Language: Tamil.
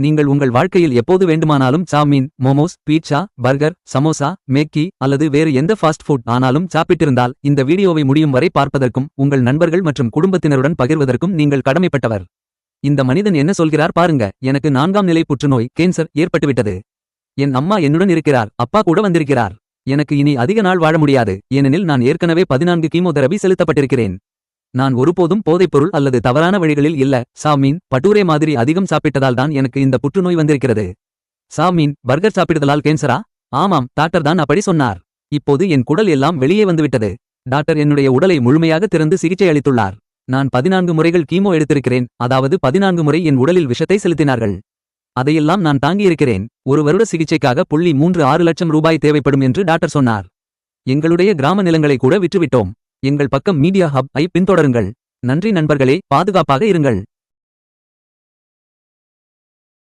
நீங்கள் உங்கள் வாழ்க்கையில் எப்போது வேண்டுமானாலும் சாவ்மீன், மோமோஸ், பீட்சா, பர்கர், சமோசா, மேக்கி அல்லது வேறு எந்த ஃபாஸ்ட் ஃபுட் ஆனாலும் சாப்பிட்டிருந்தால் இந்த வீடியோவை முடியும் வரை பார்ப்பதற்கும் உங்கள் நண்பர்கள் மற்றும் குடும்பத்தினருடன் பகிர்வதற்கும் நீங்கள் கடமைப்பட்டவர். இந்த மனிதன் என்ன சொல்கிறார் பாருங்க. எனக்கு 4ஆம் நிலை புற்றுநோய் கேன்சர் ஏற்பட்டுவிட்டது. என் அம்மா என்னுடன் இருக்கிறார், அப்பா கூட வந்திருக்கிறார். எனக்கு இனி அதிக நாள் வாழ முடியாது, ஏனெனில் நான் ஏற்கனவே 14 கீமோதெரபி செலுத்தப்பட்டிருக்கிறேன். நான் ஒருபோதும் போதைப்பொருள் அல்லது தவறான வழிகளில் இல்ல. சாவ்மீன், பட்டூரே மாதிரி அதிகம் சாப்பிட்டதால் தான் எனக்கு இந்த புற்றுநோய் வந்திருக்கிறது. சாவ்மீன், பர்கர் சாப்பிடுதலால் கேன்சரா? ஆமாம், டாக்டர் தான் அப்படி சொன்னார். இப்போது என் குடல் எல்லாம் வெளியே வந்துவிட்டது. டாக்டர் என்னுடைய உடலை முழுமையாக திறந்து சிகிச்சை அளித்துள்ளார். நான் 14 முறைகள் கீமோ எடுத்திருக்கிறேன், அதாவது 14 முறை என் உடலில் விஷத்தை செலுத்தினார்கள். அதையெல்லாம் நான் தாங்கியிருக்கிறேன். ஒரு வருட சிகிச்சைக்காக $36 லட்சம் தேவைப்படும் என்று டாக்டர் சொன்னார். எங்களுடைய கிராம நிலங்களை கூட விற்றுவிட்டோம். எங்கள் பக்கம் மீடியா ஹப் ஐ பின்தொடருங்கள். நன்றி நண்பர்களே, பாதுகாப்பாக இருங்கள்.